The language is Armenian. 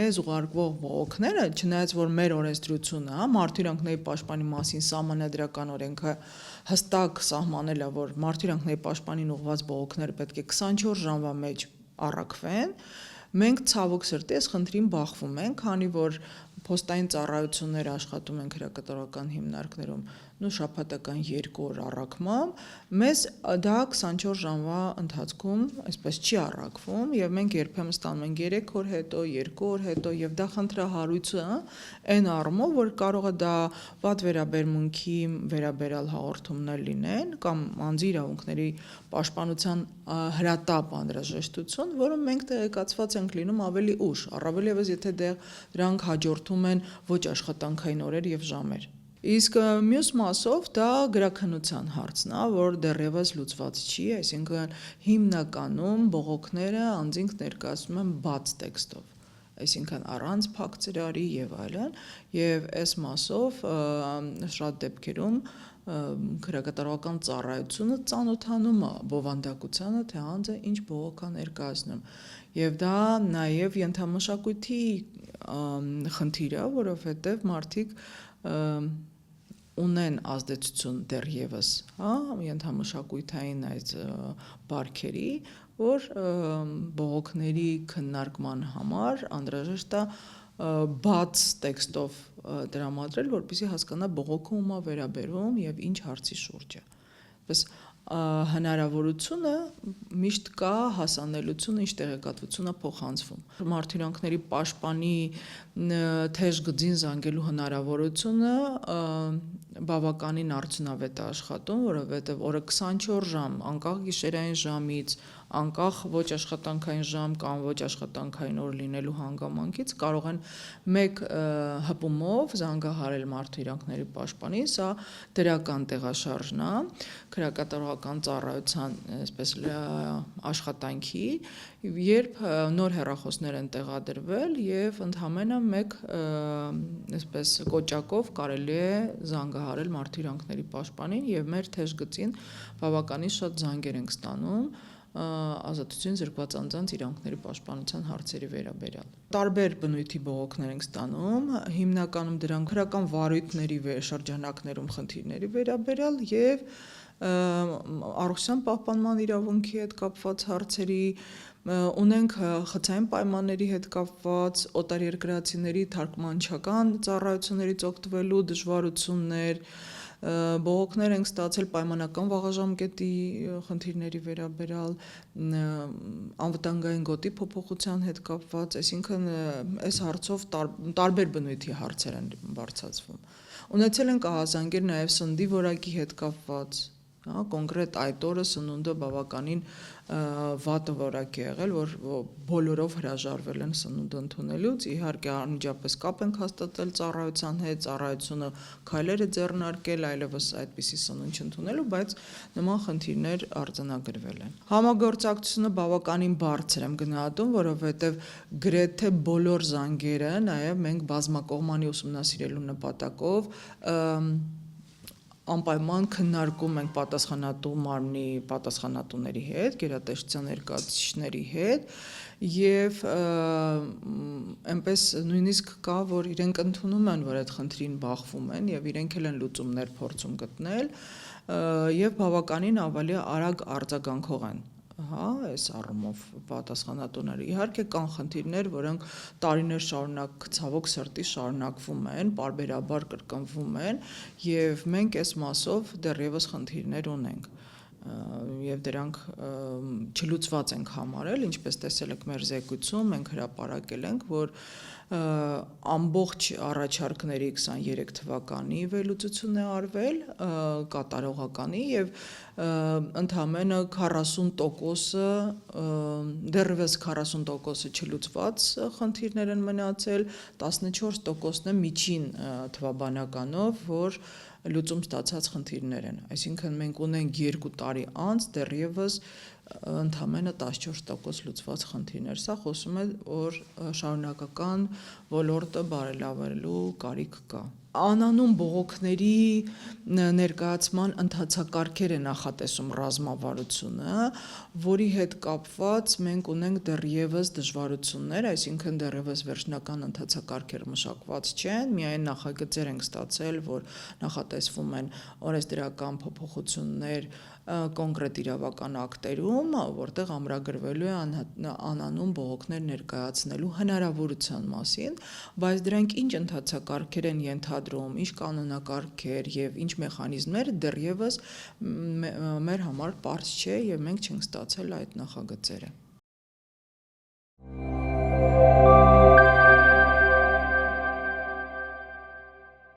մեզ ուղարկվող բողոքները, չնայած որ մեր օրենսդրությունը, մարդու իրավունքների պաշտպանի մասին սահմանադրական օրենքը հստակ սահմանել է, որ մարդու իրավունքների պաշտպանին ուղղված բողոքները պետք է 24 ժամվա մեջ առաքվեն, մենք ցավոք սրտի այս խնդրին բախվում ենք, քանի որ փոստային ծառայությունները աշխատում են քրեակատարական հիմնարկներում շաբաթական 2 օր առաքմամբ, մեզ դա 24 ժամվա ընթացքում այսպես չի առաքվում եւ մենք երբեմն ստանում ենք 3 օր հետո, 2 օր հետո եւ դա խնդրահարույցը այն առումով, որ կարող է դա վատ վերաբերմունքի վերաբերյալ հաղորդումներ լինեն կամ անձի իրավունքների պաշտպանության հրատապ անհրաժեշտություն, որը մենք տեղեկացված ենք լինում ավելի ուշ, առավել եւս եթե դրանք հաջորդում են ոչ աշխատանքային օրեր եւ ժամեր։ Իսկ մյուս մասով դա գրաքննության հարցն է, որ դեռևս լուծված չի, այսինքն հիմնականում բողոքները անձինք ներկայացնում են բաց տեքստով, այսինքն առանց փակ ծրարի եւ այլն, եւ այս մասով շատ դեպքերում քրեակատարական ծառայությունը ծանոթանում է բովանդակությանը, թե անձը ինչ բողոք է ներկայացնում, եւ դա նաեւ ենթամշակույթի խնդիր է, որովհետեւ մարդիկ ունեն ազդեցություն դեռևս, ենթամշակութային այդ բարքերի, որ բողոքների քննարկման համար անհրաժեշտ է բաց տեքստով տրամադրել, որպեսզի հասկանա բողոքը ում է վերաբերում եւ ինչ հարցի շուրջ է։ Պես հնարավորությունը միշտ կա, հասանելիությունը, ինչ տեղեկատվությունը փոխանցվում։ Մարդու իրավունքների պաշտպանի թեժ գծին զանգելու հնարավորությունը բավականին արդյունավետ է աշխատում, որովհետև օրը 24 ժամ, անկախ գիշերային ժամից, անկախ ոչ աշխատանքային ժամ կամ ոչ աշխատանքային օր լինելու հանգամանքից կարող են մեկ հպումով զանգահարել մարդու իրավունքների պաշտպանին, սա դրական տեղաշարժն է, քրեակատարողական ծառայության այսպես աշխատանքի, երբ նոր հեռախոսներ են տեղադրվել եւ ընդհանրապես մեկ այսպես կոճակով կարելի է զանգահարել մարդու իրավունքների պաշտպանին եւ մեր թեժ գծին բավականին շատ զանգեր ենք ստանում ազատությունից զրկված անձանց իրավունքների պաշտպանության հարցերի վերաբերյալ։ Տարբեր բնույթի բողոքներ ենք ստանում, հիմնականում դրանք քրական վարույթների շրջանակներում խնդիրների վերաբերյալ եւ առողջության պահպանման իրավունքի հետ կապված հարցերի ունենք խցային պայմանների հետ կապված օտարերկրացիների թարգմանչական ծառայություններից օգտվելու դժվարություններ, բողոքներ ենք ստացել պայմանական վաղաժամկետի խնդիրների վերաբերյալ, անվտանգային գոտի փոփոխության հետ կապված, այսինքն այս հարցով տարբեր բնույթի հարցեր են բարձրացվում։ Ունեցել ենք ահազանգեր նաև սննդի որակի հետ կապված, կոնկրետ այդ օրը սնունդը բավականին վատ որակ է եղել, որ բոլորով հրաժարվել են սնունդ ընդունելուց, իհարկե անմիջապես կապ ենք հաստատել ծառայության հետ, ծառայությունը քայլեր է ձեռնարկել այլևս այդպիսի սնունդ չընդունելու, բայց նման խնդիրներ արձանագրվել են։ Համագործակցությունը բավականին բարձր եմ գնահատում, որովհետև գրեթե բոլոր զանգերը, նաև մենք բազմակողմանի ուսումնասիրելու նպատակով անպայման քննարկում ենք պատասխանատու մարմնի պատասխանատուների հետ, գերատեսչության ներկայացուցիչների հետ եւ այնպես նույնիսկ կա, որ իրենք ընդունում են, որ այդ խնդրին բախվում են եւ իրենք էլ են լուծումներ փորձում գտնել եւ բավականին ավելի արագ արձագանքող են այս առումով պատասխանատուները։ Իհարկե կան խնդիրներ, որոնք տարիներ շարունակ ցավոք սրտի շարունակվում են, պարբերաբար կրկնվում են եւ մենք այս մասով դեռևս խնդիրներ ունենք եւ դրանք չլուծված ենք համարել, ինչպես տեսել եք մեր զեկույցում, մենք հրապարակել ենք, որ ամբողջ առաջարկների 23 թվականի վերլուծություն է արվել կատարողականի եւ ընդամենը 40%-ը դեռևս 40%-ը չլուծված խնդիրներ են մնացել, 14%-ն է միջին թվաբանականով, որ լուծում ստացած խնդիրներ են, այսինքն մենք ունենք 2 տարի անց դեռևս ընդամենը 14% լուծված խնդիրներ, սա խոսում է, որ շարունակական ոլորտը բարելավելու կարիք կա։ Անանուն բողոքների ներկայացման ընթացակարգեր է նախատեսում ռազմավարությունը, որի հետ կապված մենք ունենք դեռևս դժվարություններ, այսինքն դեռևս վերջնական ընթացակարգեր մշակված չեն, միայն նախագծեր ենք ստացել, որ նախատեսվում են օրենսդրական փոփոխություններ կոնկրետ իրավական ակտերում, որտեղ ամրագրվելու է անանուն բողոքներ ներկայացնելու հնարավորության մասին, բայց դրանք ինչ ընթացակարգեր են ենթադրում, ինչ կանոնակարգեր եւ ինչ մեխանիզմներ դեռևս մեր համար պարզ չէ եւ մենք չենք ստացել այդ նախագծերը։